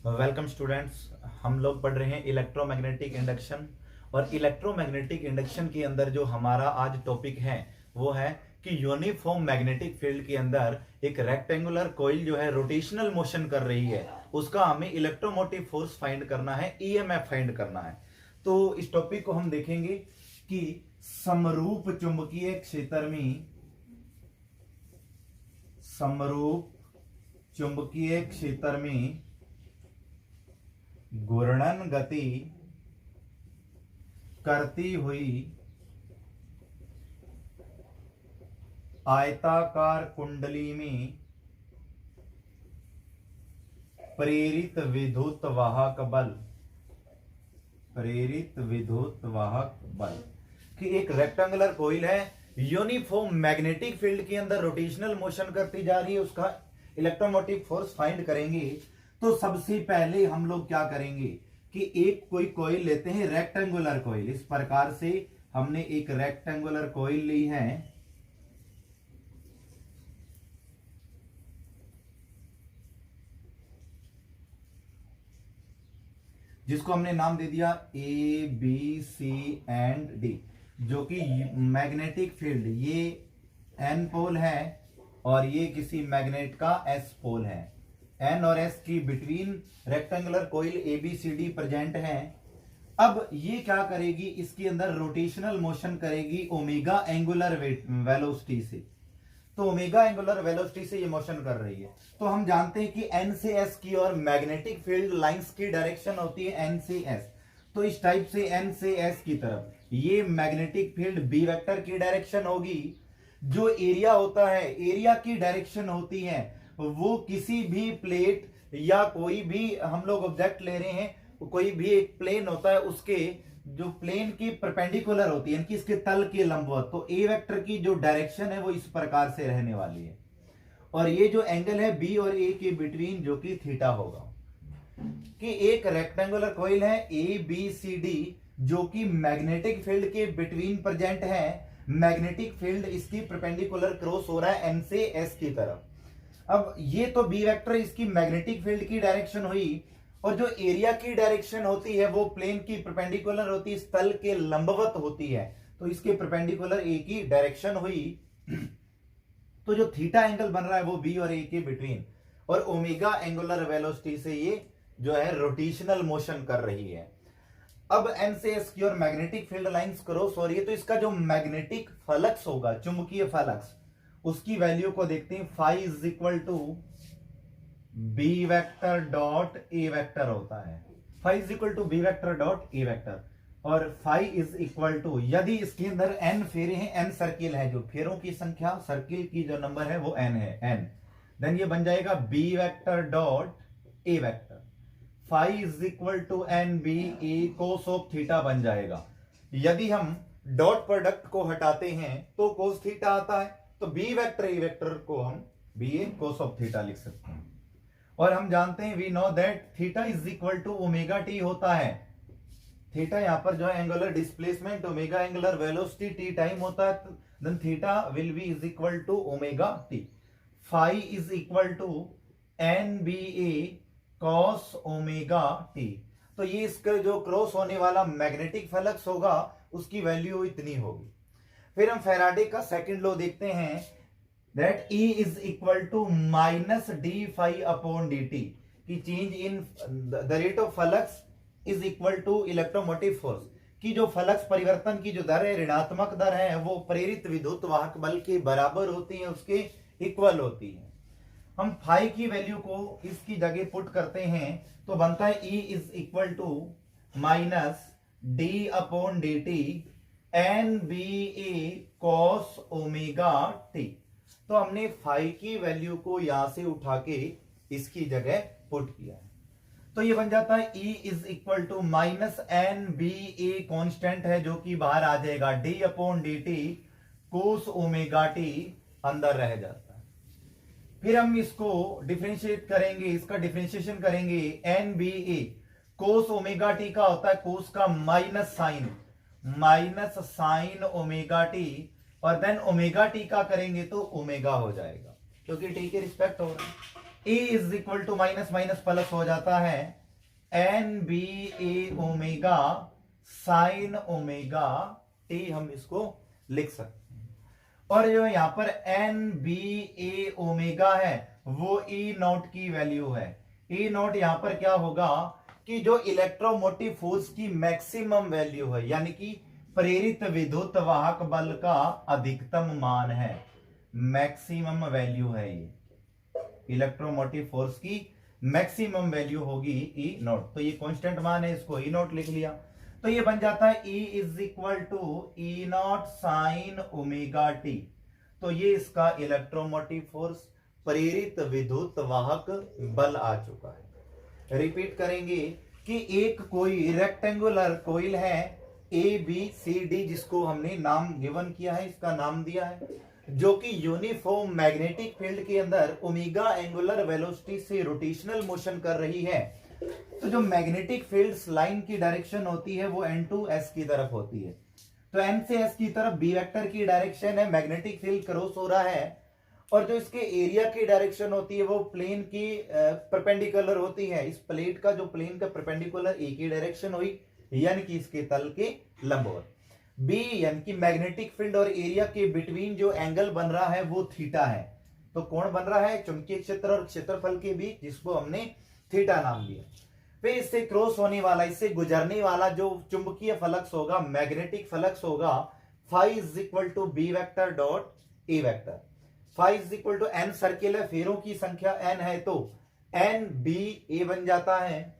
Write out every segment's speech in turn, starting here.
Welcome students. हम लोग पढ़ रहे हैं इलेक्ट्रोमैग्नेटिक इंडक्शन। और इलेक्ट्रोमैग्नेटिक इंडक्शन के अंदर जो हमारा आज टॉपिक है वो है कि यूनिफॉर्म मैग्नेटिक फील्ड के अंदर एक रेक्टेंगुलर कॉइल जो है रोटेशनल मोशन कर रही है, उसका हमें इलेक्ट्रोमोटिव फोर्स फाइंड करना है, ईएमएफ फाइंड करना है। तो इस टॉपिक को हम देखेंगे कि समरूप चुंबकीय क्षेत्र में घूर्णन गति करती हुई आयताकार कुंडली में प्रेरित विद्युत वाहक बल कि एक रेक्टेंगुलर कॉइल है, यूनिफॉर्म मैग्नेटिक फील्ड के अंदर रोटेशनल मोशन करती जा रही है, उसका इलेक्ट्रोमोटिव फोर्स फाइंड करेंगे। तो सबसे पहले हम लोग क्या करेंगे कि एक कोई कॉइल लेते हैं, रेक्टेंगुलर कॉइल। इस प्रकार से हमने एक रेक्टेंगुलर कॉइल ली है, जिसको हमने नाम दे दिया A B C and D, जो कि मैग्नेटिक फील्ड, ये एन पोल है और ये किसी मैग्नेट का एस पोल है। एन और एस की between rectangular coil A B C D present है। अब ये क्या करेगी, इसके अंदर रोटेशनल मोशन करेगी ओमेगा एंगुलर वेलोसिटी से। तो ओमेगा एंगुलर वेलोसिटी से ये मोशन कर रही है। तो हम जानते हैं कि एन से एस की और मैग्नेटिक फील्ड लाइंस की डायरेक्शन होती है एन से एस। तो इस टाइप से एन से एस की तरफ ये मैग्नेटिक फील्ड बी वेक्टर की डायरेक्शन होगी। जो एरिया होता है, एरिया की डायरेक्शन होती है वो किसी भी प्लेट या कोई भी हम लोग ऑब्जेक्ट ले रहे हैं, कोई भी एक प्लेन होता है, उसके जो प्लेन की परपेंडिकुलर होती है, यानी इसके तल के लंबवत। तो ए वेक्टर की जो डायरेक्शन है वो इस प्रकार से रहने वाली है। और ये जो एंगल है बी और ए के बिटवीन, जो कि थीटा होगा। कि एक रेक्टेंगुलर कॉइल है ए बी सी डी, जो कि मैग्नेटिक फील्ड के बिटवीन प्रेजेंट है। मैग्नेटिक फील्ड इसकी परपेंडिकुलर क्रॉस हो रहा है एन से एस की तरफ। अब ये तो बी वेक्टर इसकी मैग्नेटिक फील्ड की डायरेक्शन हुई, और जो एरिया की डायरेक्शन होती है वो प्लेन की परपेंडिकुलर होती है, स्थल के लंबवत होती है। तो इसके परपेंडिकुलर ए की डायरेक्शन हुई। तो जो थीटा एंगल बन रहा है वो बी और ए के बिटवीन, और ओमेगा एंगुलर वेलोसिटी से ये जो है रोटेशनल मोशन कर रही है। अब एन से एस की और मैग्नेटिक फील्ड लाइंस क्रॉस हो रही है, तो इसका जो मैग्नेटिक फ्लक्स होगा, चुंबकीय फ्लक्स, उसकी वैल्यू को देखते हैं। Phi is equal to B vector dot A vector होता है। Phi is equal to B vector dot A vector, और फाई इज इक्वल टू, यदि इसके अंदर एन फेरे हैं, एन सर्किल है, जो फेरों की संख्या, सर्किल की जो नंबर है वो एन है, एन, देन ये बन जाएगा B vector dot A vector. Phi is equal to N B A cos of theta बन जाएगा। यदि हम डॉट प्रोडक्ट को हटाते हैं तो कोस थीटा आता है, तो बी वेक्टर ए वेक्टर को हम B A cos of theta लिख सकते हैं। और हम जानते हैं, we know that theta is equal to omega T होता है। थीटा यहां पर जो है angular displacement, omega angular velocity, T time होता है, then theta will be is equal to omega T. Phi is equal to N B A cos omega T. तो ये इसका जो क्रॉस होने वाला मैग्नेटिक फ्लक्स होगा उसकी वैल्यू इतनी होगी। फिर हम फैराडे का सेकंड लॉ देखते हैं, that E is equal to minus d phi upon dt, कि change in the rate of flux is equal to electromotive force, कि जो फ्लक्स परिवर्तन की जो दर है, ऋणात्मक दर है, वो प्रेरित विद्युत वाहक बल के बराबर होती है, उसके इक्वल होती है। हम फाई की वैल्यू को इसकी जगह पुट करते हैं तो बनता है E is equal to minus D upon D T N B A cos omega T. तो हमने फाई की वैल्यू को यहां से उठा के इसकी जगह पुट किया है। तो ये बन जाता है E is equal to minus N B A constant है, जो कि बाहर आ जाएगा, D upon D T cos omega T अंदर रह जाता है। फिर हम इसको डिफरेंशिएट करेंगे, इसका डिफरेंशिएशन करेंगे। N B A cos omega T का होता है कोस का माइनस साइन ओमेगा टी, और देन ओमेगा टी का करेंगे तो ओमेगा हो जाएगा, क्योंकि टी के रिस्पेक्ट हो रहा है। A is equal to minus minus plus हो जाता है N B A omega sine omega t, हम इसको लिख सकते हैं। और जो यहां पर एन बी ए ओमेगा है वो ई नॉट की वैल्यू है। ई नॉट यहां पर क्या होगा कि जो इलेक्ट्रोमोटिव फोर्स की मैक्सिमम वैल्यू है, यानी कि प्रेरित विद्युत वाहक बल का अधिकतम मान है, मैक्सिमम वैल्यू है। ये इलेक्ट्रोमोटिव फोर्स की मैक्सिमम वैल्यू होगी ई नॉट। तो ये कांस्टेंट मान है, इसको ई नॉट लिख लिया। तो ये बन जाता है E is equal to E not sine omega T. तो ये इसका इलेक्ट्रोमोटिव फोर्स, प्रेरित विद्युत वाहक बल आ चुका है। रिपीट करेंगे कि एक कोई रेक्टेंगुलर कोइल है ए बी सी डी, जिसको हमने नाम गिवन किया है, इसका नाम दिया है, जो कि यूनिफॉर्म मैग्नेटिक फील्ड के अंदर ओमेगा एंगुलर वेलोसिटी से रोटेशनल मोशन कर रही है। तो जो मैग्नेटिक फील्ड लाइन की डायरेक्शन होती है वो एन टू एस की तरफ होती है। तो एन से एस की तरफ बी वेक्टर की डायरेक्शन है, मैग्नेटिक फील्ड क्रॉस हो रहा है। और जो इसके एरिया की डायरेक्शन होती है वो प्लेन की परपेंडिकुलर होती है। इस प्लेट का जो प्लेन का परपेंडिकुलर ए की डायरेक्शन हुई, यानी कि इसके तल के लंबवत। बी यानी कि मैग्नेटिक फील्ड और एरिया के बिटवीन जो एंगल बन रहा है वो थीटा है। तो कोण बन रहा है चुंबकीय क्षेत्र और क्षेत्रफल के बीच, जिसको हमने थीटा नाम दिया। फिर इससे क्रॉस होने वाला, इससे गुजरने वाला जो चुंबकीय फ्लक्स होगा, मैग्नेटिक फ्लक्स होगा, phi is equal to B vector dot A vector. Phi is equal to N circle है, फेरों की संख्या एन है, तो एन बी ए बन जाता है।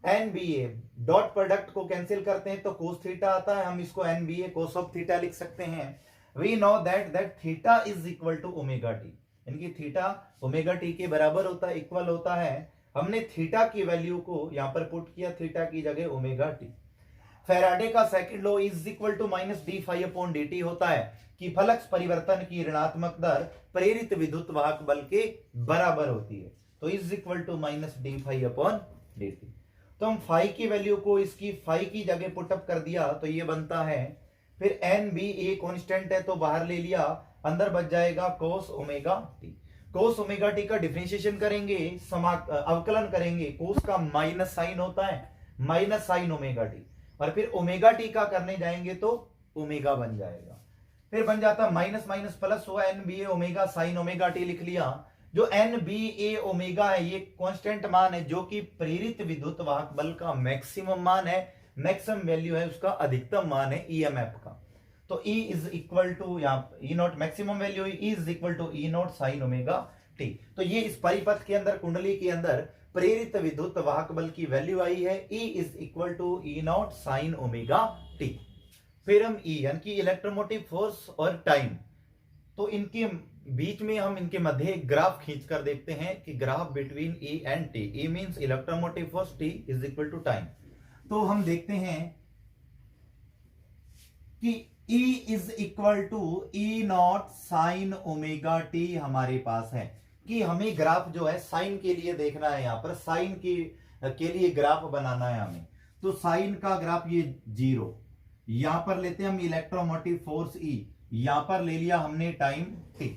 N B A dot product को कैंसिल करते हैं तो कोस थीटा आता है, हम इसको N B A cos of theta लिख सकते हैं। We know that theta is equal to omega T, यानी कि थीटा ओमेगा टी के बराबर होता है, इक्वल होता है। हमने थीटा की वैल्यू को यहां पर पुट किया, थीटा की जगह ओमेगा टी। फैराडे का second law is equal to minus D phi upon D T होता है कि फ्लक्स परिवर्तन की ऋणात्मक दर प्रेरित विद्युत वाहक बल के बराबर होती है। तो is equal to minus D phi upon D T. तो हम फाई की वैल्यू को इसकी फाई की जगह पुटअप कर दिया, तो ये बनता है। फिर एन बी ए कॉन्स्टेंट है तो बाहर ले लिया, अंदर बच जाएगा कोस omega T. Cos omega T का डिफरेंशिएशन करेंगे, अवकलन करेंगे, कोस का माइनस साइन होता है, माइनस साइन ओमेगा टी, और फिर ओमेगा टी का करने जाएंगे तो ओमेगा बन जाएगा। फिर बन जाता माइनस माइनस प्लस हुआ, N B A omega sine omega T लिख लिया। जो एन बी ए ओमेगा है ये कांस्टेंट मान है, जो कि प्रेरित विद्युत वाहक बल का मैक्सिमम मान है, मैक्सिमम वैल्यू है, उसका अधिकतम मान है ईएमएफ का। तो E इज इक्वल टू यहाँ E not maximum value, E is equal to E not sine omega T. तो ये इस परिपथ के अंदर, कुंडली के अंदर प्रेरित विद्युत वाहक बल की वैल्यू आई है, E is equal to E not sine omega T. फिर हम E यानी कि इलेक्ट्रोमोटिव फोर्स और टाइम, तो इनके बीच में हम इनके मध्य एक ग्राफ खींच कर देखते हैं कि graph between E and T। E means electromotive force, T is equal to time. तो हम देखते हैं कि E is equal to E not sine omega T हमारे पास है। कि हमें ग्राफ जो है साइन के लिए देखना है, यहां पर साइन के लिए ग्राफ बनाना है हमें। तो साइन का ग्राफ ये 0, यहां पर लेते हैं हम इलेक्ट्रोमोटिव फोर्स E, यहां पर ले लिया हमने टाइम T।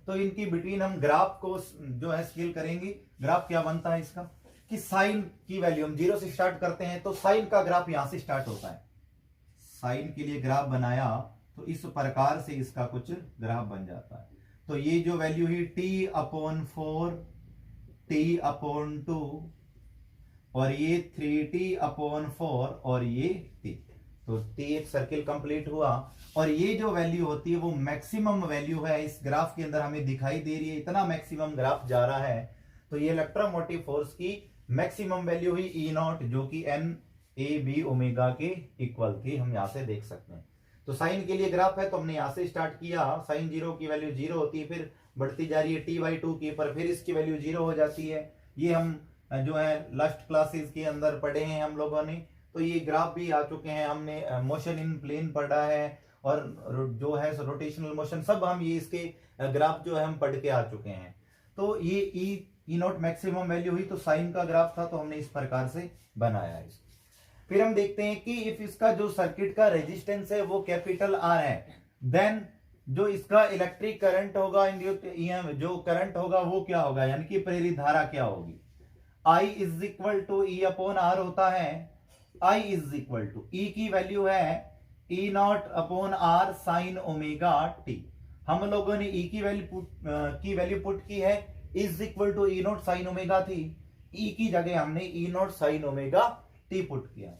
तो इनकी बिटवीन हम ग्राफ को जो है स्केल करेंगे। ग्राफ क्या बनता है इसका कि साइन की वैल्यू हम 0 से स्टार्ट करते हैं, तो साइन का ग्राफ यहां से स्टार्ट होता है। साइन के लिए ग्राफ बनाया तो इस प्रकार से इसका कुछ ग्राफ बन जाता है। तो ये जो वैल्यू है t अपॉन 4, t अपॉन 2, और ये 3t अपॉन 4, और ये t। तो t एक सर्किल कंप्लीट हुआ, और ये जो वैल्यू होती है वो मैक्सिमम वैल्यू है इस ग्राफ के अंदर हमें दिखाई दे रही है, इतना मैक्सिमम ग्राफ जा रहा है। तो ये इलेक्ट्रोमोटिव फोर्स की मैक्सिमम वैल्यू हुई ई नॉट, जो कि एन ए बी ओमेगा के इक्वल थी, हम यहां से देख सकते हैं। तो साइन के लिए ग्राफ है तो हमने यहां से स्टार्ट किया, साइन 0 की वैल्यू 0 होती है, फिर बढ़ती जा रही है t/2 की, पर फिर इसकी वैल्यू 0 हो जाती है। ये हम जो है लास्ट क्लासेस के अंदर पढ़े हैं हम लोगों ने। तो ये ग्राफ भी आ चुके हैं, हमने मोशन इन प्लेन पढ़ा है, और जो है रोटेशनल मोशन, सब हम ये इसके ग्राफ जो है हम पढ़ के आ चुके हैं। तो ये ई नॉट मैक्सिमम वैल्यू हुई, तो साइन का ग्राफ था, तो हमने इस प्रकार से बनाया है। फिर हम देखते हैं कि इफ इसका जो सर्किट का रेजिस्टेंस है वो कैपिटल R है, देन जो इसका इलेक्ट्रिक करंट होगा, जो करंट होगा वो क्या होगा, यानी कि प्रेरित धारा क्या होगी। I is equal to E upon R होता है। I is equal to E की वैल्यू है E not upon R sine omega t. हम लोगों ने ई की वैल्यू पुट की है, is equal to E not sine omega t. E की जगह हमने E not sine omega t put किया,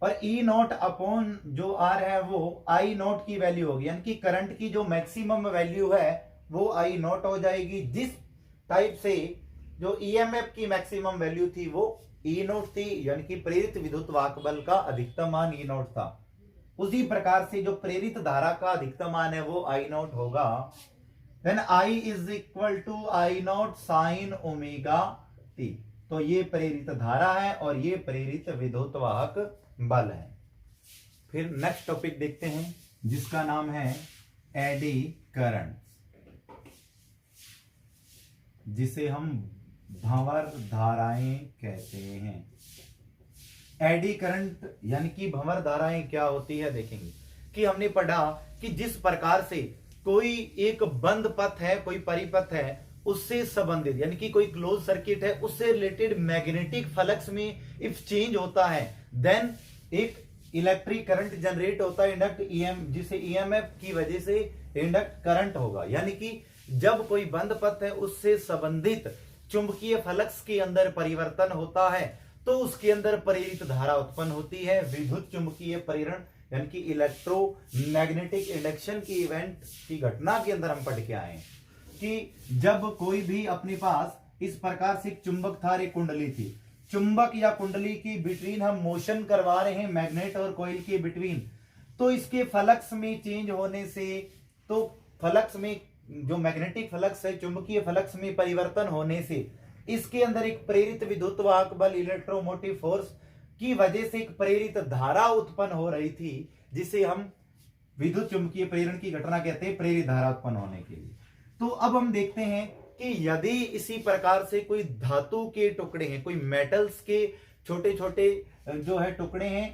और ई नॉट अपॉन जो आर है वो आई नॉट की वैल्यू होगी, यानी कि करंट की जो मैक्सिमम वैल्यू है वो आई नॉट हो जाएगी। जिस टाइप से जो ईएमएफ की मैक्सिमम वैल्यू थी वो ई नॉट थी, यानी कि प्रेरित विद्युत वाहक बल का अधिकतम मान ई नॉट था, उसी प्रकार से जो प्रेरित धारा का अधिकतम मान है वो आई नॉट होगा। Then I is equal to I not sine omega T. तो ये प्रेरित धारा है और ये प्रेरित विद्युत वाहक बल है। फिर नेक्स्ट टॉपिक देखते हैं जिसका नाम है एडी करंट, जिसे हम भंवर धाराएं कहते हैं। एडी करंट यानी कि भंवर धाराएं क्या होती है, देखेंगे कि हमने पढ़ा कि जिस प्रकार से कोई एक बंद पथ है, कोई परिपथ है, उससे संबंधित यानी कि कोई क्लोज सर्किट है, उससे रिलेटेड मैग्नेटिक फ्लक्स में इफ चेंज होता है देन एक इलेक्ट्रिक करंट जनरेट होता है, इंडक्ट जिसे ईएमएफ की वजह से इंडक्ट करंट होगा। यानी कि जब कोई बंद पथ है उससे संबंधित चुंबकीय फ्लक्स के अंदर परिवर्तन होता है तो उसके अंदर प्रेरित धारा उत्पन्न होती है। विद्युत चुंबकीय प्रेरण यानी कि इलेक्ट्रोमैग्नेटिक इंडक्शन की इवेंट की घटना के अंदर हम पढ़ के आए कि जब कोई भी अपने पास इस प्रकार से एक चुंबक था, एक कुंडली थी, चुंबक या कुंडली की बिटवीन हम मोशन करवा रहे हैं मैग्नेट और कॉइल के बिटवीन, तो इसके फ्लक्स में चेंज होने से, तो फ्लक्स में जो मैग्नेटिक फ्लक्स है, चुंबकीय फ्लक्स में परिवर्तन होने से इसके अंदर एक प्रेरित विद्युत वाहक बल इलेक्ट्रोमोटिव फोर्स की वजह से एक प्रेरित धारा उत्पन्न हो रही थी, जिसे हम विद्युत चुंबकीय प्रेरण की घटना कहते हैं, प्रेरित धारा उत्पन्न होने के लिए। तो अब हम देखते हैं कि यदि इसी प्रकार से कोई धातु के टुकड़े हैं, कोई मेटल्स के छोटे छोटे जो है टुकड़े हैं,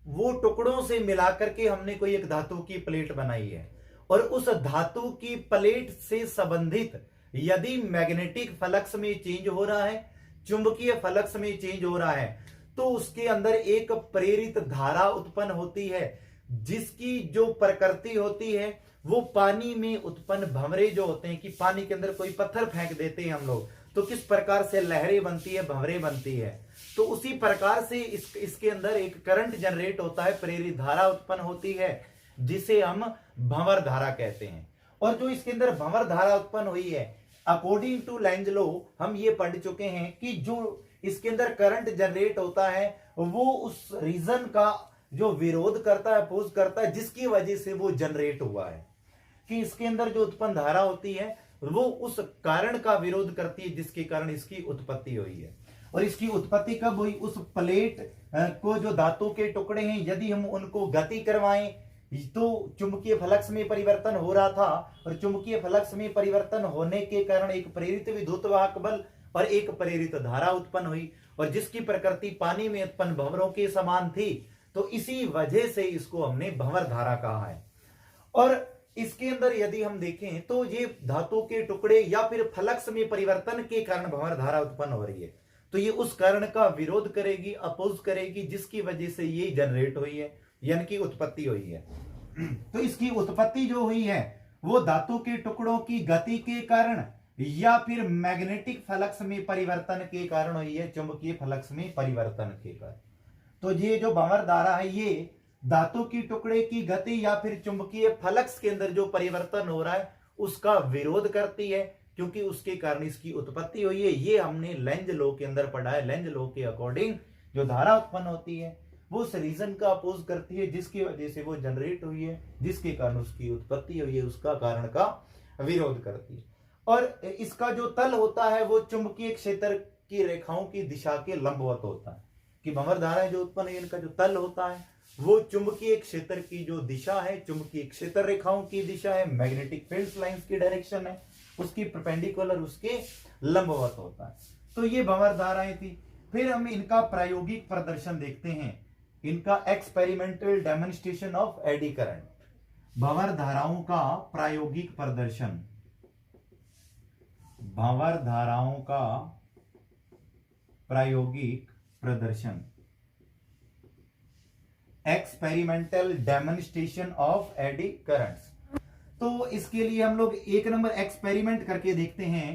वो टुकड़ों से मिलाकर के हमने कोई एक धातु की प्लेट बनाई है और उस धातु की प्लेट से संबंधित यदि मैग्नेटिक फ्लक्स में चेंज हो रहा है, चुंबकीय फ्लक्स में चेंज हो रहा है, तो उसके अंदर एक प्रेरित धारा उत्पन्न होती है, जिसकी जो प्रकृति होती है वो पानी में उत्पन्न भंवरे जो होते हैं, कि पानी के अंदर कोई पत्थर फेंक देते हैं हम लोग तो किस प्रकार से लहरें बनती है, भंवरे बनती है, तो उसी प्रकार से इसके अंदर एक करंट जनरेट होता है, प्रेरित धारा उत्पन्न होती है, जिसे हम भंवर धारा कहते हैं। और जो इसके अंदर भंवर धारा उत्पन्न हुई है, अकॉर्डिंग टू लेंज लॉ हम ये पढ़ चुके हैं कि जो इसके अंदर करंट जनरेट होता है वो उस रीजन का जो विरोध करता है, अपोज करता है, जिसकी वजह से वो जनरेट हुआ है, कि इसके अंदर जो उत्पन्न धारा होती है वो उस कारण का विरोध करती है जिसके कारण इसकी उत्पत्ति हुई है। और इसकी उत्पत्ति कब हुई, उस प्लेट को जो धातु के टुकड़े हैं यदि हम उनको गति करवाएं तो चुंबकीय फ्लक्स में परिवर्तन हो रहा था, और चुंबकीय फ्लक्स में परिवर्तन होने के कारण एक प्रेरित विद्युत वाहक बल और एक प्रेरित धारा उत्पन्न हुई, और जिसकी प्रकृति पानी में उत्पन्न भंवरों के समान थी, तो इसी वजह से इसको हमने भंवर धारा कहा है। और इसके अंदर यदि हम देखें तो ये धातु के टुकड़े या फिर फ्लक्स में परिवर्तन के कारण भंवर धारा उत्पन्न हो रही है, तो ये उस कारण का विरोध करेगी, अपोज करेगी, जिसकी वजह से ये जनरेट हुई है, यानी कि उत्पत्ति हुई है। तो इसकी उत्पत्ति जो हुई है वो धातु के टुकड़ों की गति के कारण या फिर मैग्नेटिक फ्लक्स में परिवर्तन के कारण हुई है, चुंबकीय फ्लक्स में परिवर्तन के कारण। तो ये जो भंवर धारा है ये धातु की टुकड़े की गति या फिर चुंबकीय फ्लक्स के अंदर जो परिवर्तन हो रहा है उसका विरोध करती है, क्योंकि उसके कारण इसकी उत्पत्ति हुई है। ये हमने लेंज लॉ के अंदर पढ़ा है। लेंज लॉ के अकॉर्डिंग जो धारा उत्पन्न होती है वो उस रीजन का अपोज करती है जिसकी वजह से वो जनरेट हुई है, जिसके कारण उसकी उत्पत्ति हुई है, उसका कारण का विरोध करती है। और इसका जो तल होता है वो चुंबकीय क्षेत्र की रेखाओं की दिशा के लंबवत होता है, कि भंवर धाराएं जो उत्पन्न है इनका जो तल होता है वो चुंबकीय क्षेत्र की जो दिशा है, चुंबकीय क्षेत्र रेखाओं की दिशा है, मैग्नेटिक फील्ड लाइंस की डायरेक्शन है, उसकी परपेंडिकुलर, उसके लंबवत होता है। तो ये भंवर धाराएं थी। फिर हम इनका प्रायोगिक प्रदर्शन देखते हैं, इनका experimental demonstration of eddy current. भंवर धाराओं का प्रायोगिक प्रदर्शन, भंवर धाराओं का प्रायोगिक प्रदर्शन, experimental demonstration of eddy currents. तो इसके लिए हम लोग एक नंबर एक्सपेरिमेंट करके देखते हैं।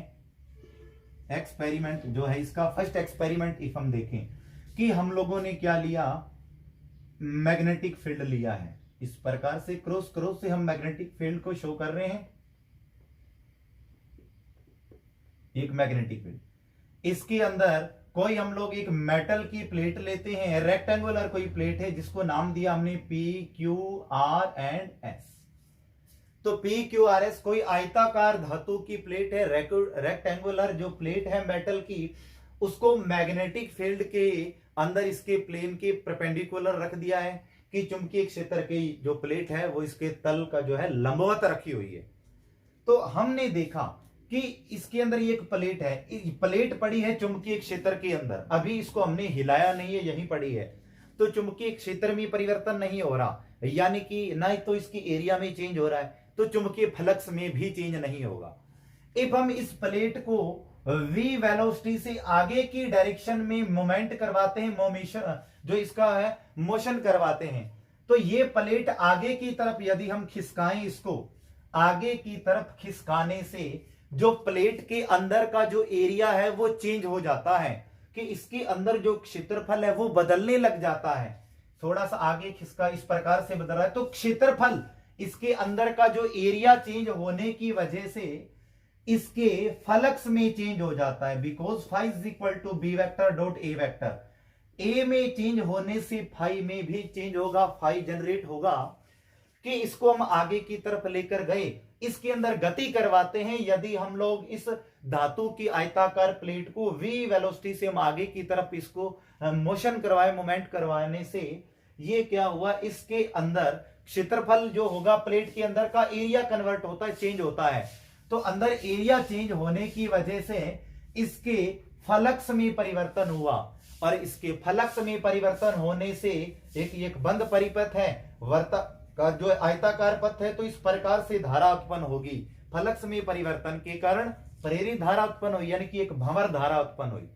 एक्सपेरिमेंट जो है इसका फर्स्ट एक्सपेरिमेंट इफ हम देखें कि हम लोगों ने क्या लिया, मैग्नेटिक फील्ड लिया है। इस प्रकार से क्रॉस क्रॉस से हम मैग्नेटिक फील्ड को शो कर रहे हैं, एक मैग्नेटिक फील्ड। इसके अंदर कोई हम लोग एक मेटल की प्लेट लेते हैं, रेक्टेंगुलर कोई प्लेट है जिसको नाम दिया हमने P Q R and S. तो पी क्यू आर एस कोई आयताकार धातु की प्लेट है, रेक्टेंगुलर जो प्लेट है मेटल की, उसको मैग्नेटिक फील्ड के अंदर इसके प्लेन के परपेंडिकुलर रख दिया है कि चुंबकीय क्षेत्र की जो प्लेट है वो इसके तल का जो है लंबवत रखी हुई है। तो हमने देखा कि इसके अंदर ये एक प्लेट है, प्लेट पड़ी है चुंबकीय क्षेत्र के अंदर, अभी इसको हमने हिलाया नहीं है, यहीं पड़ी है। तो चुंबकीय क्षेत्र में परिवर्तन नहीं हो रहा, यानी कि ना तो इसकी एरिया में चेंज हो रहा है, तो चुंबकीय फ्लक्स में भी चेंज नहीं होगा। अब हम इस प्लेट को v वेलोसिटी से आगे की डायरेक्शन में मोमेंट करवाते हैं, मोमेशन जो इसका है मोशन करवाते हैं। तो ये प्लेट आगे की तरफ यदि हम खिसकाएं, इसको आगे की तरफ खिसकाने से जो प्लेट के अंदर का जो एरिया है वो चेंज हो जाता है, कि इसके अंदर जो क्षेत्रफल है वो बदलने लग जाता है। थोड़ा सा आगे खिसका, इस प्रकार से बदल रहा है, तो क्षेत्रफल इसके अंदर का जो एरिया चेंज होने की वजह से इसके फ्लक्स में चेंज हो जाता है। Because phi is equal to B vector dot A vector, A में चेंज होने से फाई में भी चेंज होगा, फाई जनरेट होगा। कि इसको हम आगे की तरफ लेकर गए, इसके अंदर गति करवाते हैं। यदि हम लोग इस धातु की आयताकार प्लेट को v वेलोसिटी से हम आगे की तरफ इसको मोशन करवाए, मोमेंट करवाने से ये क्या हुआ, इसके अंदर क्षेत्रफल जो होगा प्लेट के अंदर का एरिया कन्वर्ट होता है, चेंज होता है। तो अंदर एरिया चेंज होने की वजह से इसके फ्लक्स में परिवर्तन हुआ, और इसके फ्लक्स में परिवर्तन होने से एक बंद परिपथ है, वर्ता का जो आयताकार पथ है, तो इस प्रकार से धारा उत्पन्न होगी। फ्लक्स में परिवर्तन के कारण प्रेरित धारा उत्पन्न हुई, यानी कि एक भंवर धारा उत्पन्न हुई,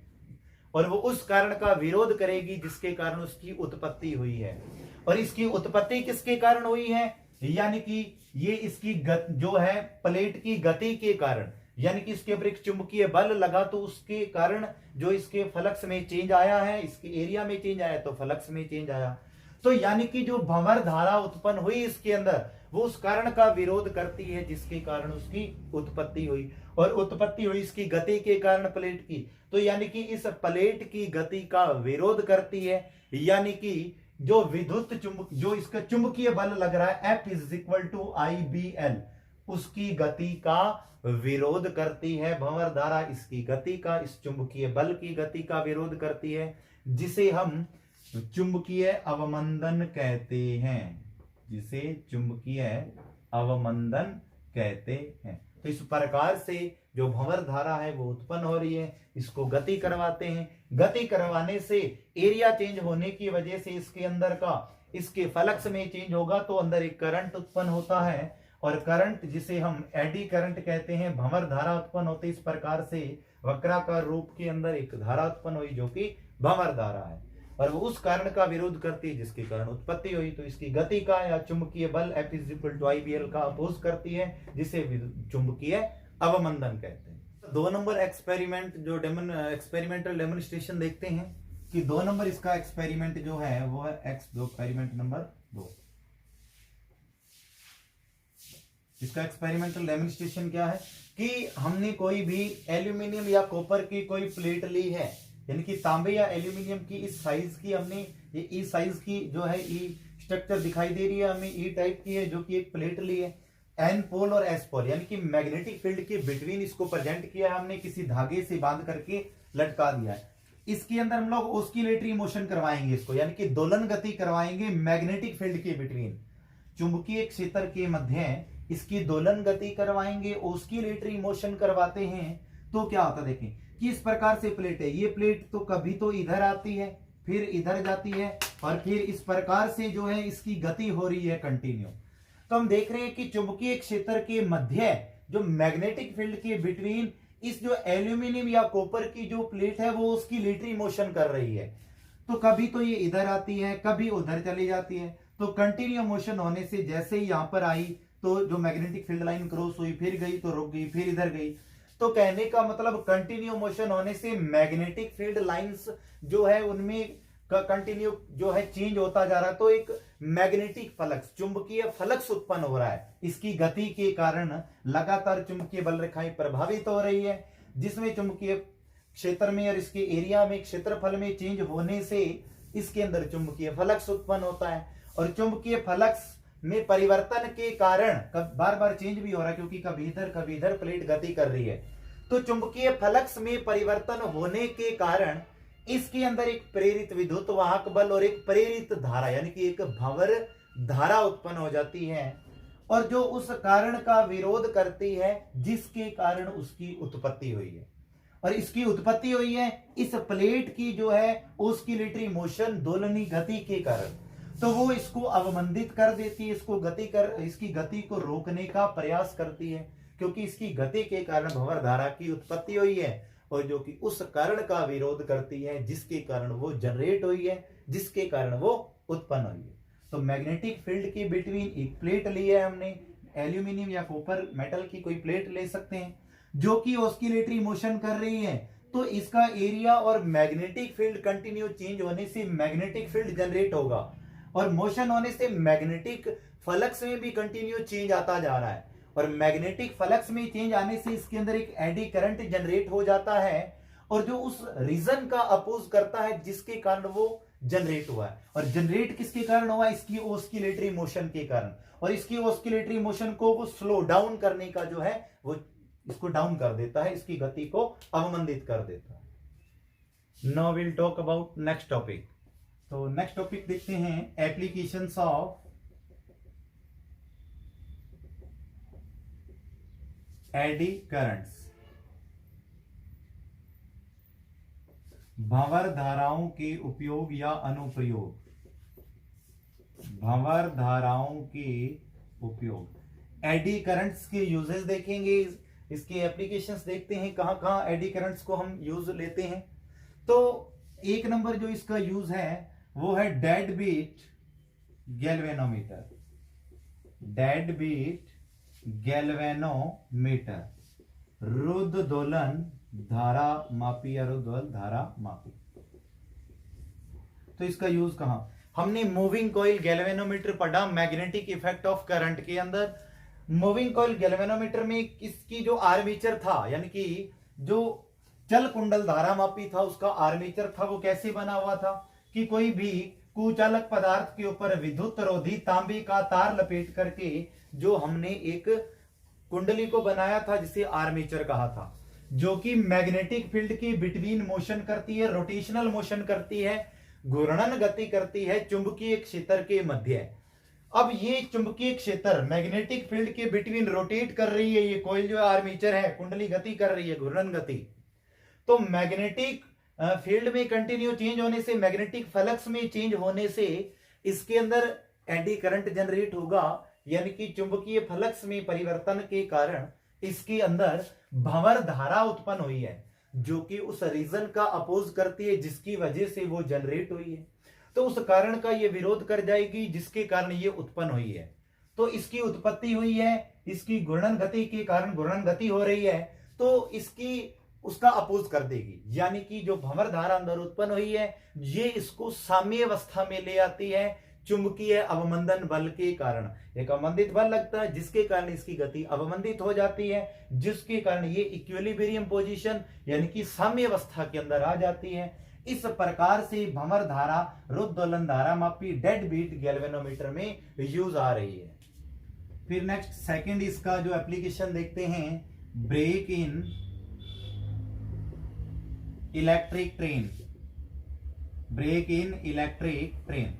और वो उस कारण का विरोध करेगी जिसके कारण उसकी उत्पत्ति हुई है। और इसकी उत्पत्ति किसके कारण हुई है, यानी कि ये इसकी जो है प्लेट की गति के कारण, यानी कि इसके ऊपर एक चुंबकीय बल लगा, तो उसके कारण जो इसके फ्लक्स में चेंज आया है, इसके एरिया में चेंज आया, तो फ्लक्स में चेंज आया। तो यानी कि जो भंवर धारा उत्पन्न हुई इसके अंदर, वो उस कारण का विरोध करती है जिसके कारण उसकी उत्पत्ति हुई, और उत्पत्ति हुई इसकी गति के कारण प्लेट की, तो यानी कि इस प्लेट की गति का विरोध करती है। यानी कि जो विद्युत चुंबक जो इसका चुंबकीय बल लग रहा है F is equal to IBL, उसकी गति का विरोध करती है भंवर धारा, इसकी गति का, इस चुंबकीय बल की गति का विरोध करती है, जिसे हम चुंबकीय अवमंदन कहते हैं, जिसे चुंबकीय अवमंदन कहते हैं। तो इस प्रकार से जो भंवर धारा है वो उत्पन्न हो रही है, इसको गति करवाते हैं। गति करवाने से एरिया चेंज होने की वजह से इसके अंदर का, इसके फ्लक्स में चेंज होगा, तो अंदर एक करंट उत्पन्न होता है, और करंट जिसे हम एडी करंट कहते हैं, भंवर धारा उत्पन्न होती है। इस प्रकार से वक्राकार रूप के अंदर एक धारा उत्पन्न हुई जो कि भंवर धारा है, और वो उस कारण का विरोध करती है जिसके कारण उत्पत्ति हुई। तो इसकी गति का या चुंबकीय बल F is equal to IBL का अपोज करती है, जिसे चुंबकीय अवमंदन कहते हैं। 2 नंबर एक्सपेरिमेंट जो एक्सपेरिमेंटल डेमोन्स्ट्रेशन देखते हैं कि 2 नंबर इसका एक्सपेरिमेंट जो है वो है एक्सपेरिमेंट नंबर 2। इसका एक्सपेरिमेंटल डेमोन्स्ट्रेशन क्या है कि हमने कोई भी एल्यूमिनियम या कॉपर की कोई प्लेट ली है, यानी कि तांबे या एल्यूमिनियम की इस साइज की, हमने ये ई साइज की जो है ई स्ट्रक्चर दिखाई दे रही है, हमें ई टाइप की है, जो कि एक प्लेट ली है। एन पोल और एस पोल, यानी कि मैग्नेटिक फील्ड के बिटवीन इसको प्रेजेंट किया है हमने, किसी धागे से बांध करके लटका दिया है। इसके अंदर हम लोग ऑस्किलेटरी मोशन करवाएंगे इसको, यानी कि दोलन गति करवाएंगे मैग्नेटिक फील्ड के बिटवीन, चुंबकीय क्षेत्र के मध्य इसकी दोलन गति करवाएंगे, ऑस्किलेटरी मोशन करवाते हैं। तो क्या होता है देखें कि इस प्रकार से प्लेट है, ये प्लेट तो कभी तो इधर आती है, फिर इधर जाती है, और फिर इस प्रकार से जो है इसकी गति हो रही है कंटिन्यू। तो हम देख रहे हैं कि चुंबकीय क्षेत्र के मध्य जो मैग्नेटिक फील्ड के बिटवीन इस जो एल्यूमिनियम या कॉपर की जो प्लेट है वो उसकी लिटरी मोशन कर रही है। तो कभी तो ये इधर आती है, कभी उधर चली जाती है। तो कंटिन्यू मोशन होने से जैसे ही यहां पर आई तो जो मैग्नेटिक फील्ड लाइन क्रॉस हुई, फिर गई तो रुक गई, फिर इधर गई। तो कहने का मतलब कंटिन्यू मोशन होने से मैग्नेटिक फील्ड लाइंस जो है उनमें कंटिन्यू जो है चेंज होता जा रहा है। तो एक मैग्नेटिक फ्लक्स, चुंबकीय फ्लक्स उत्पन्न हो रहा है। इसकी गति के कारण लगातार चुंबकीय बल रेखाएं प्रभावित हो रही है, जिसमें चुंबकीय क्षेत्र में और इसके एरिया में क्षेत्रफल में चेंज होने से इसके अंदर चुंबकीय फ्लक्स उत्पन्न होता है। और चुंबकीय फ्लक्स में परिवर्तन के कारण बार बार चेंज भी हो रहा है, क्योंकि कभी इधर प्लेट गति कर रही है। तो चुंबकीय फ्लक्स में परिवर्तन होने के कारण इसके अंदर एक प्रेरित विद्युत वाहक बल और एक प्रेरित धारा यानी कि एक भंवर धारा उत्पन्न हो जाती है, और जो उस कारण का विरोध करती है जिसके कारण उसकी उत्पत्ति हुई है। और इसकी उत्पत्ति हुई है इस प्लेट की जो है ऑस्किलेटरी मोशन, दोलनी गति के कारण। तो वो इसको अवमंदित कर देती है, इसकी गति को रोकने का प्रयास करती है, क्योंकि इसकी गति के कारण भंवर धारा की उत्पत्ति हुई है, और जो कि उस कारण का विरोध करती है जिसके कारण वो जनरेट हुई है, जिसके कारण वो उत्पन्न हुई है। तो मैग्नेटिक फील्ड के बिटवीन एक प्लेट ली है हमने, एल्यूमिनियम या कॉपर मेटल की कोई प्लेट ले सकते हैं, जो कि ऑस्किलेटरी मोशन कर रही है। तो इसका एरिया और मैग्नेटिक फील्ड कंटिन्यू चेंज होने से मैग्नेटिक फील्ड जनरेट होगा, और मोशन होने से मैग्नेटिक फ्लक्स में भी कंटिन्यू चेंज आता जा रहा है। और मैग्नेटिक फ्लक्स में चेंज आने से इसके अंदर एक एडी करंट जनरेट हो जाता है, और जो उस रीजन का अपोज करता है जिसके कारण वो जनरेट हुआ है। और जनरेट किसके कारण हुआ? इसकी ऑस्किलेटरी मोशन के कारण। और इसकी ऑस्किलेटरी मोशन को वो स्लो डाउन करने का जो है वो इसको डाउन कर देता है, इसकी गति को अवमंदित कर देता है। Now will talk about next topic. तो नेक्स्ट टॉपिक देखते हैं, एप्लीकेशंस ऑफ एडी करंट्स। भंवर धाराओं के उपयोग या अनुप्रयोग। भंवर धाराओं के उपयोग, एडी करंट्स के यूजेस देखेंगे, इसके एप्लीकेशंस देखते हैं, कहां कहां एडी करंट्स को हम यूज लेते हैं। तो एक नंबर जो इसका यूज है वो है dead beat galvanometer. Dead beat galvanometer, रुद्ध दोलन धारा मापी या रुद्ध दोलन धारा मापी। तो इसका यूज कहां? हमने मूविंग कॉइल गैल्वेनोमीटर पढ़ा मैग्नेटिक इफेक्ट ऑफ करंट के अंदर। मूविंग कॉइल गैल्वेनोमीटर में इसकी जो आर्मेचर था, यानी कि जो चल कुंडल धारा मापी था, उसका आर्मेचर था वो कैसे बना हुआ था कि कोई भी कुचालक पदार्थ के ऊपर विद्युत रोधी तांबे का तार लपेट करके जो हमने एक कुंडली को बनाया था जिसे आर्मेचर कहा था, जो कि मैग्नेटिक फील्ड के बिटवीन मोशन करती है, रोटेशनल मोशन करती है, घूर्णन गति करती है चुंबकीय क्षेत्र के मध्य। अब ये चुंबकीय क्षेत्र मैग्नेटिक फील्ड के बिटवीन रोटेट कर रही है, ये कॉइल जो आर्मेचर है, कुंडली गति कर रही है, घूर्णन गति। तो मैग्नेटिक फील्ड में कंटिन्यू चेंज होने से, मैग्नेटिक फ्लक्स में चेंज होने से इसके अंदर एडी करंट जनरेट होगा, यानी कि चुंबकीय फ्लक्स में परिवर्तन के कारण इसके अंदर भंवर धारा उत्पन्न हुई है, जो कि उस रीजन का अपोज करती है जिसकी वजह से वो जनरेट हुई है। तो उस कारण का ये विरोध कर जाएगी जिसके कारण ये उत्पन्न हुई है। तो इसकी उत्पत्ति हुई है, इसकी घूर्णन गति के कारण घूर्णन गति हो रही है, तो इसकी उसका अपोज कर देगी, यानी कि जो भंवर धारा अंदर उत्पन्न हुई है ये इसको साम्य अवस्था में ले आती है चुंबकीय अवमंदन बल के कारण। एक अवमंदित बल लगता है जिसके कारण इसकी गति अवमंदित हो जाती है, जिसके कारण ये इक्विलिब्रियम पोजीशन यानी कि साम्य अवस्था के अंदर आ जाती है। इस प्रकार से भंवर धारा रुद्ध दोलन धारा मापी डेड बीट गैल्वेनोमीटर में यूज आ रही है। फिर नेक्स्ट सेकंड इसका जो एप्लीकेशन देखते हैं, brake in electric train. Brake in electric train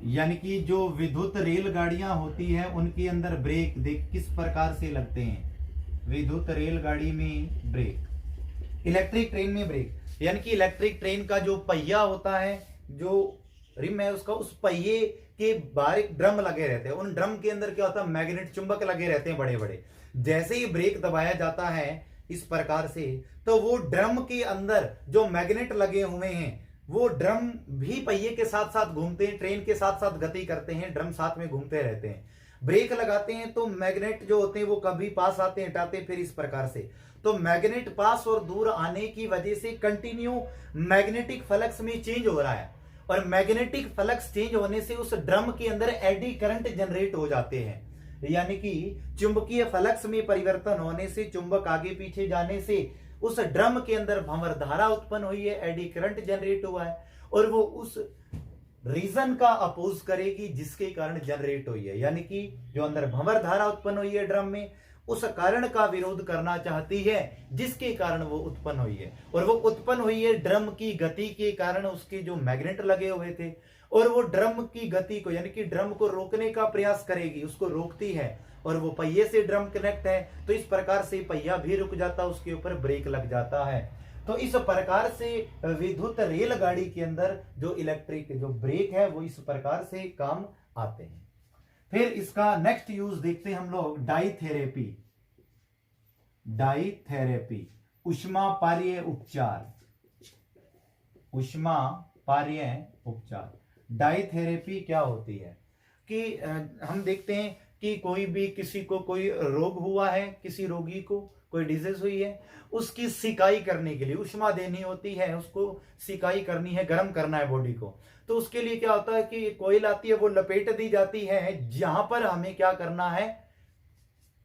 यानी कि जो विद्युत रेलगाड़ियां होती हैं उनके अंदर ब्रेक देख किस प्रकार से लगते हैं। विद्युत रेलगाड़ी में ब्रेक, इलेक्ट्रिक ट्रेन में ब्रेक, यानी कि इलेक्ट्रिक ट्रेन का जो पहिया होता है, जो रिम है उसका, उस पहिए के बारीक ड्रम लगे रहते हैं, उन ड्रम के अंदर क्या होता है, मैग्नेट चुंबक लगे रहते हैं बड़े बड़े। जैसे ही ब्रेक दबाया जाता है इस प्रकार से, तो वो ड्रम के अंदर जो मैग्नेट लगे हुए हैं वो ड्रम भी पहिए के साथ साथ घूमते हैं, ट्रेन के साथ साथ गति करते हैं, ड्रम साथ में घूमते रहते हैं। ब्रेक लगाते हैं तो मैग्नेट जो होते हैं वो कभी पास आते हैं, हटाते हैं, फिर इस प्रकार से। तो मैग्नेट पास और दूर आने की वजह से कंटिन्यू मैग्नेटिक फ्लक्स में चेंज हो रहा है, और मैग्नेटिक फ्लक्स चेंज होने से उस ड्रम के अंदर एडी करंट जनरेट हो जाते हैं, यानी कि चुंबकीय फ्लक्स में परिवर्तन होने से, चुंबक आगे पीछे जाने से उस ड्रम के अंदर भंवर धारा उत्पन्न हुई है, एडी करंट जनरेट हुआ है, और वो उस रीजन का अपोज करेगी जिसके कारण जनरेट हुई है, यानी कि जो अंदर भंवर धारा उत्पन्न हुई है ड्रम में, उस कारण का विरोध करना चाहती है जिसके कारण वो उत्पन्न हुई है। और वो उत्पन्न हुई है ड्रम की गति के कारण, उसके जो मैग्नेट लगे हुए थे, और वो ड्रम की गति को यानी कि ड्रम को रोकने का प्रयास करेगी, उसको रोकती है, और वो पहिए से ड्रम कनेक्ट है, तो इस प्रकार से पहिया भी रुक जाता है, उसके ऊपर ब्रेक लग जाता है। तो इस प्रकार से विद्युत रेलगाड़ी के अंदर जो इलेक्ट्रिक जो ब्रेक है वो इस प्रकार से काम आते हैं। फिर इसका नेक्स्ट यूज देखते हैं हम लोग, डाइथेरेपी। डाइथेरेपी ऊष्मा पार्य उपचार, ऊष्मा पार्य उपचार। डाइथेरेपी क्या होती है कि हम देखते हैं कि कोई भी किसी को कोई रोग हुआ है, किसी रोगी को कोई डिजीज हुई है, उसकी सिकाई करने के लिए ऊष्मा देनी होती है, उसको सिकाई करनी है, गर्म करना है बॉडी को। तो उसके लिए क्या होता है कि कोयल आती है, वो लपेट दी जाती है, जहां पर हमें क्या करना है,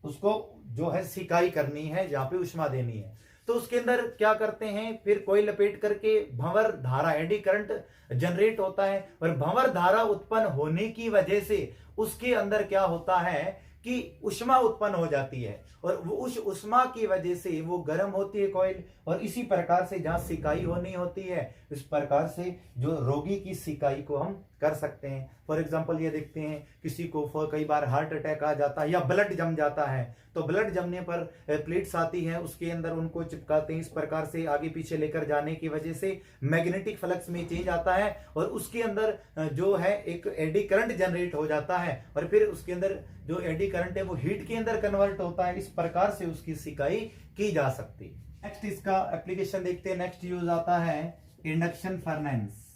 उसको जो है सिकाई करनी है, जहां पे ऊष्मा देनी है। तो उसके अंदर क्या करते हैं, फिर कोयल लपेट करके भंवर धारा, एडी करंट जनरेट होता है, और भंवर धारा उत्पन्न होने की वजह से उसके अंदर क्या होता है कि ऊष्मा उत्पन्न हो जाती है, और वो उस ऊष्मा की वजह से वो गर्म होती है कॉइल, और इसी प्रकार से जहां सिकाई होनी होती है, इस प्रकार से जो रोगी की सिकाई को हम कर सकते हैं। फॉर एग्जांपल ये देखते हैं किसी को कई बार हार्ट अटैक आ जाता है या ब्लड जम जाता है, तो ब्लड जमने पर प्लेट्स आती हैं, उसके अंदर उनको चिपकाते हैं, इस प्रकार से आगे पीछे लेकर जाने की वजह से मैग्नेटिक फ्लक्स में चेंज आता है, और उसके अंदर जो है एक एडी करंट जनरेट हो जाता है, और फिर उसके अंदर जो एडी करंट है वो हीट के अंदर कन्वर्ट होता है। इस प्रकार से उसकी सिकाई की जा सकती है। नेक्स्ट इसका एप्लीकेशन देखते हैं, नेक्स्ट यूज आता है इंडक्शन फर्नेस।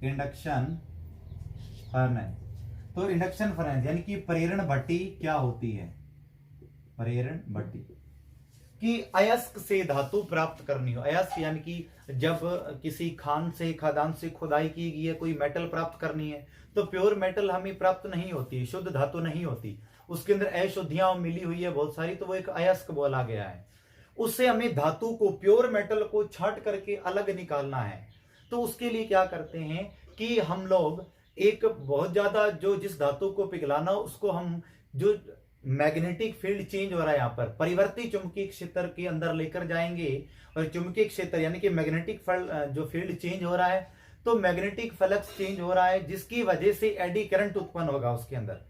इंडक्शन फर्नेस, तो इंडक्शन फर्नेस यानी कि प्रेरण भट्टी क्या होती है, प्रेरण भट्टी कि अयस्क से धातु प्राप्त करनी हो। अयस्क यानी कि जब किसी खदान से खुदाई की गई है, कोई मेटल प्राप्त करनी है, तो प्योर मेटल हमें प्राप्त नहीं होती, शुद्ध धातु नहीं होती, उसके अंदर अशुद्धियां मिली हुई है बहुत सारी, तो वो एक अयस्क बोला गया है। उससे हमें धातु को, प्योर मेटल को छांट करके अलग निकालना है। तो उसके लिए क्या करते हैं कि हम लोग एक बहुत ज्यादा जो जिस धातु को पिघलाना हो, उसको हम जो मैग्नेटिक फील्ड चेंज हो रहा है, यहाँ पर परिवर्ती चुंबकीय क्षेत्र के अंदर लेकर जाएंगे, और चुंबकीय क्षेत्र यानी कि मैग्नेटिक जो फील्ड चेंज हो रहा है, तो मैग्नेटिक फ्लक्स चेंज हो रहा है, जिसकी वजह से एडी करंट उत्पन्न होगा उसके अंदर,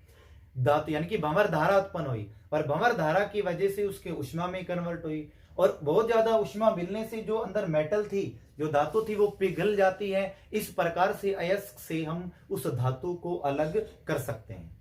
धातु यानी कि भंवर धारा उत्पन्न हुई, और भंवर धारा की वजह से उसके ऊष्मा में कन्वर्ट हुई, और बहुत ज्यादा ऊष्मा मिलने से जो अंदर मेटल थी, जो धातु थी, वो पिघल जाती है। इस प्रकार से अयस्क से हम उस धातु को अलग कर सकते हैं।